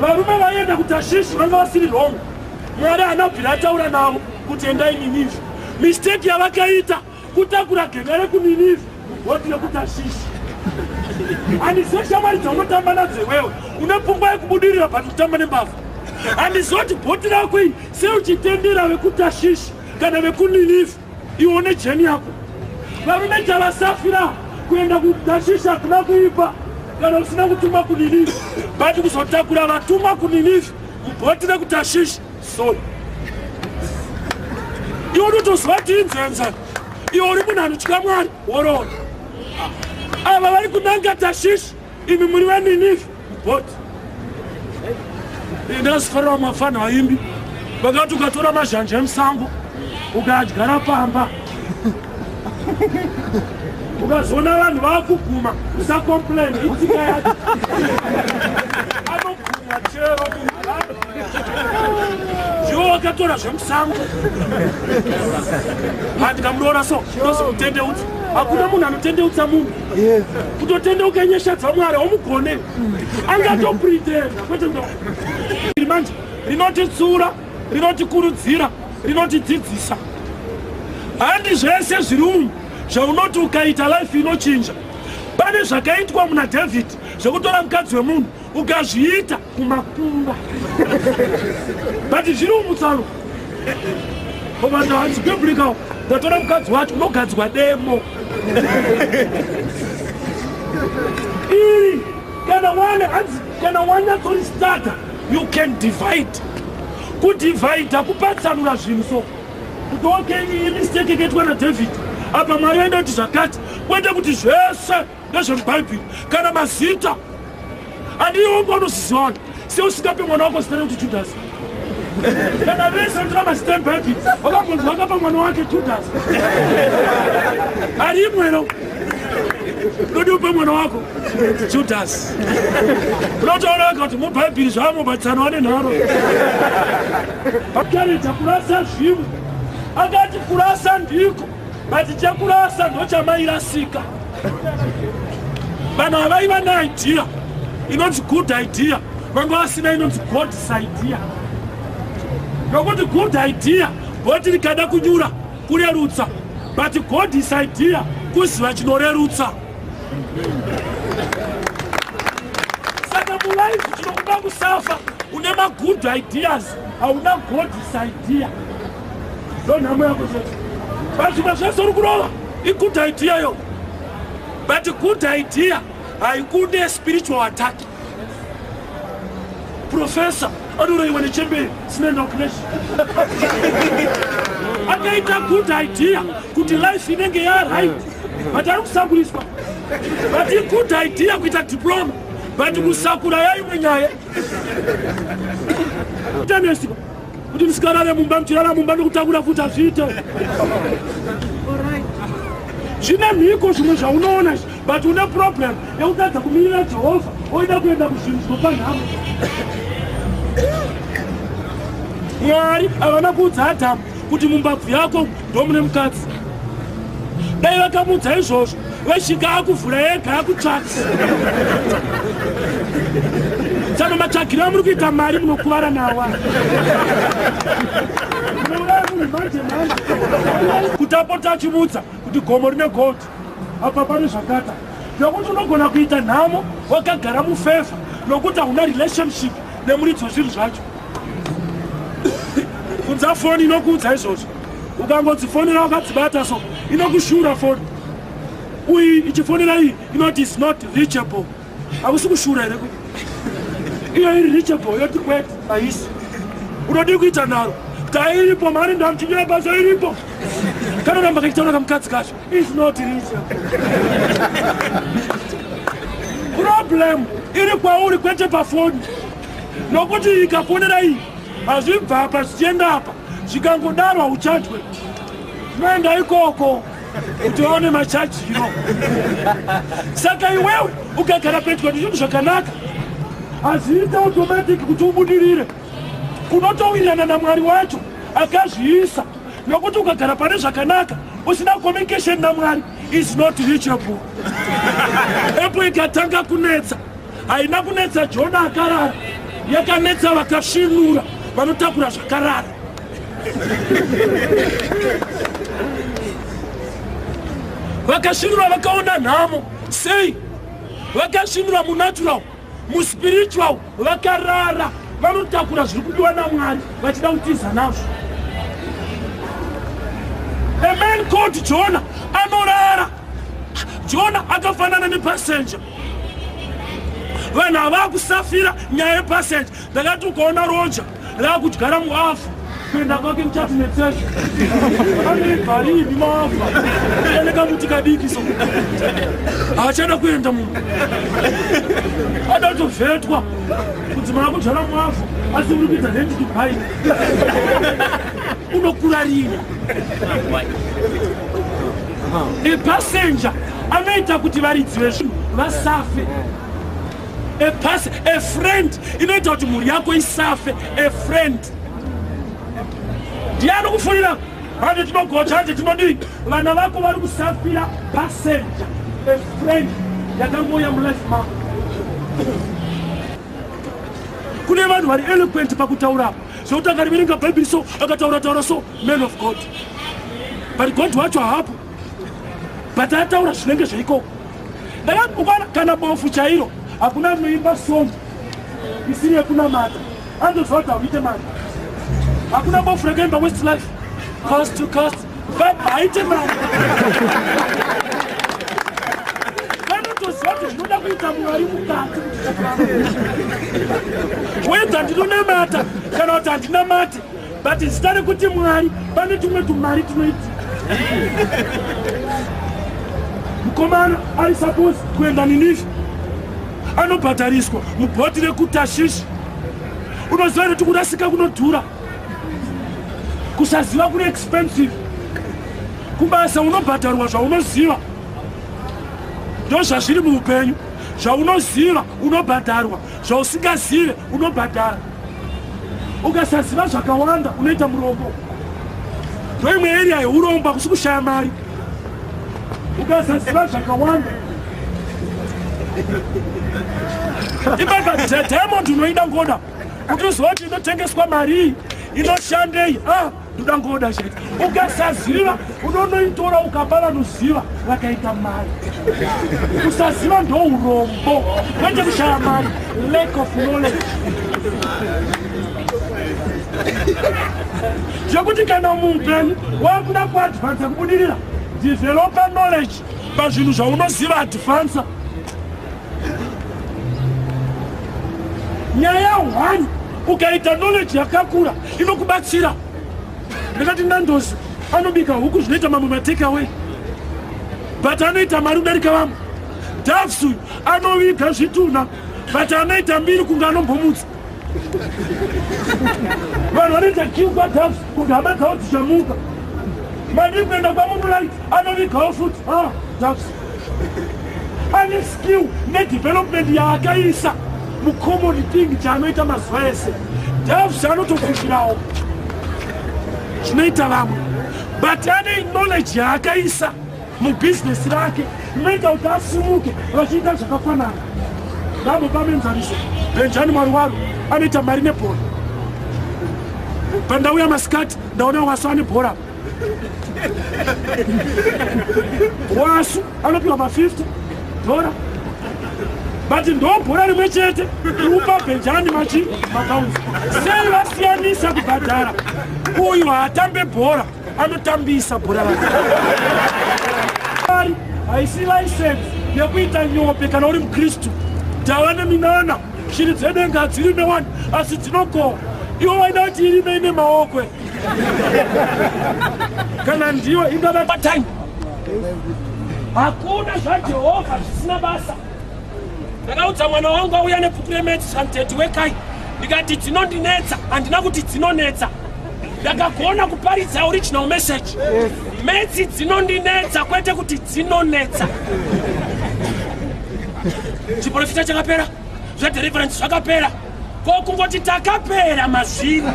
varume vaenda kutashishi vanga vasiri wrong. Mwari anabvira ataura navo kuti endai Nineveh. Mistake yavakaita kutakura genge rekuNineveh voti rekutashishi. Handizosha mwari dzaunotamba nadzo iwewe une pfungwa yekubudirira bhati kutamba nembavha. Handizoti bhoti rako iyi seuchitendera vekutashishi kana vekuNineveh ione jeni yako. Varume chavasafira kuenda kutashishi hakuna kuipa kana usina kutumwa kuNineveh, bhati kuzotakura vatumwa kuNineveh mubhoti rekutashishi solo. Iwe unotozwa kuti inzenza iwe uri munhu anotya Mwari worora. Ava vari kunanga Tashishi, imi muri vaNineveh mubhoti. Ndakazifarira mafana vaimbi vakati ukatora mazhanja emusango ukadyara pamba ukazona vanhu vakuguma usakomplaini itika yacho anoguma chero iwo wakatora zvemusango handikamuroora so nozi kutendeutsa. Hakuna munhu anotendeutsa munhu. Kutotendeuka nyasha Mwari omugone angatopretenda kwete iri manje rinotitsura, rinotikurudzira, rinotidzidzisa. Handi zvese zviri umu zvaunoti ukaita life inochinja. Pane zvakaitwa muna David zvekutora mukadzi wemunhu ukazviita kumakunga. But zviri umutsalo vanhu hanzi biblical ndatora mukadzi wacho unogadzwa demo. Iri kana wanyatsoristata you can divide. Kudivide kupatsanura zvinhu so kuti okay iyi mistake ikaitwa naDavid apa Mwari aenda kuti zvakati kwete kuti zvese ndezvemubhaibheri kana mazita handiwo ngonoziziwana seusingape mwana wako zita rekuti Judhasi. Kana vese vatora mazita emubhaibheri wakambonzi vakapa mwana wake Judhasi. Ari imwero nodi upe mwana wako Judhasi. Unotaura wega kuti mubhaibheri zvavamubatsana wane nharo. Pakarita kurasa zvimwe akati kurasa ndiko but chakurasa ndochamairasika. Vanhu havaiva neidea inonzi good idea vanga vasina inonzi God's idea. Nokuti good idea bhoti rikada kunyura kurerutsa but God's idea kuziva chinorerutsa. Saka mulife chinokuda kusafa une magood ideas hauna God's idea. Ndonhamo yako chete. But zvimwe zvese uri kurova igood idea yo. But good idea haikude spiritual attack. Professor anoreiwa nechemberi sina inoculation. Akaita good idea kuti life inenge right but ari kusakuriswa. But good idea kuita diploma but kusakura yaimwe nyaya. Tanesiko kuti musikarare mumba muchirara mumba nekutakura futi hazviite. Zvine mhiko zvimwe zvaunoona but une problem yekutadza kumirira Jehovha oida kuenda kuzvinhu zvinopa nhamo. Mwari havana kuudza Adhamu kuti mumbabvu yako ndomune mukadzi. Dai vakamuudza izvozvo vesvika akuvhura ega akutsvaka. Saka matsvagiro amuri kuita mari munokuvara nawa. Kuti apota achimuudza kuti gomo rine gold apa pane zvakata nokuti unogona kuita nhamo wakagara mufevha nokuti hauna relationship nemuridzi wezvinhu zvacho. Kunza foni inokuudza izvozvo ukangodzifonera wakadzibata so inokushura foni uyi ichifonera iyi inoti is not reachable. Hakusi kushura here kuti iyo iri reachable yoti kwete haisi. Unodi kuita nharo tairipo mari ndamchinyira basa iripo kana ramba kachitaura kamukadzi kacho is not reachable. Problem iri kwauri kwete pafoni nokuti ikafonera iyi hazvibva apa zvichienda apa zvikangodaro hauchajwe zvinoenda ikoko kuti vaone machajiro. Saka iwewe ukagara pedyo nezvinhu zvakanaka hazviita automatic kuti ubudirire. Kunotowirirana naMwari wacho akazviisa nokuti ukagara pane zvakanaka usina communication naMwari is not reachable. Epo ikatanga kunetsa haina kunetsa Jona akarara yakanetsa vakasvinura vanotakura zvakarara. Vakasvinura vakaona nhamo sei, vakasvinura munatural, muspiritual vakarara, vanotakura zviri kudiwa naMwari vachida kutiza nazvo. A man called Jonah anorara. Jonah akafanana nepassenger. Vanhu hava kusafira nyaya yepassenger. Ndakati ukaona roja raakudyara muafu kuenda kwake muchati netsesha anebharini maafa anekamuti kadikiso haachada kuenda munhu adatovhetwa kuti mana kudyara muafu asi uri kuita hendi Dubai unokurarira. Epassenger anoita kuti varidzi vezvinhu vasafe. A friend inoita kuti mhuri yako isafe. A friend ndiani kufunira handi tinogocha handi tinodii vana vako vari kusafira passenger. A friend yakangoya mulife mako. Kune vanhu vari eloquent pakutaura zvokuti akariverenga bhaibheri so akataura so man of God, but God wacho hapo, but ataura zvinenge zveikoko. Ndakakukwana kana bofu chairo hakuna anoimba song isiri yekunamata andoziva kuti hauite mari. Hakuna bofu rakaimba Westlife cost to cost but haite mari. Vanotoziva kuti zvinoda kuita Mwari mukati wedza ndinonamata kana kuti handinamati, but zita rekuti Mwari pane tumwe tumari tunoiti. Mukomana ari suppose kuenda Ninive anobhadhariswa mubhoti rekuTashishi. Unoziva kuti kurasika kunodhura, kusaziva kune expensive, kubasa unobhadharwa zvaunoziva. Ndo zvazviri muupenyu, zvaunoziva unobhadharwa, zvausingazive unobhadhara. Ukasaziva zvakawanda unoita murombo. Ndoimwe area yeurombo kusi kushaya mari. Ukasaziva zvakawanda imaka diamond unoida ngoda kuti uziva kuti inotengeswa mari inoshandei. Ndoda ngoda chete. Ukasaziva unonoitora ukapa vanoziva vakaita mari. Kusaziva ndo urombo, kwete kushaya mari. Lack of knowledge. Zvekuti kana muupenyu wakuda kuadvance kubudirira, developa knowledge pazvinhu zvaunoziva advance. Nyaya 1 ukaita knowledge yakakura inokubatsira. Ndakati Nandozi anobika huku zvinoita mamwe matake away, but anoita mari kudarika vamwe. Davs uyu anoviga zvituna but anoita mbiri kunge anombomutsa. Vanhu vanoita kiu kwaDavs kunge hama dzavo dzichamuka. Mari kuenda kwaMoonlight anovigawo futi. Davs ane skill nedevelopment yaakaisa mucommon thing chaanoita mazuva ese. Davs anotofushirawo zvinoita vamwe, but ane knowledge yaakaisa mubusiness rake inoita kuti asimuke vachiita zvakafanana. Ndabo pamenzaniso Benjani Marwaru anoita mari nebhora. Pandauya masikati ndaona Wasu ane bhora. Wasu anopiwa ma$50, but ndo bhora rimwe chete upa Benjani makaunzi. Sei vasiyanisa kubhadhara? Uyu haatambe bhora, anotambisa bhora rake. Haisi license yekuita nyope kana uri mukristu. Tava neminana shiri dzedenga hadziri newani asi dzinokohwa. Iwo waida kuti irime ine maoko. Kana ndiyo ingava patime. Hakuna zvaJehovha zvisina basa. Ndakaudza mwana wangu auya nebhuku reMaths and wekai. Ndikati dzinondinetsa, handina kuti dzinonetsa. Ndakagona kuparidza original message. Maths dzinondinetsa kwete kuti dzinonetsa. Chiprofita chakapera, zvedeliverance zvakapera. Kokungoti takapera mazviri.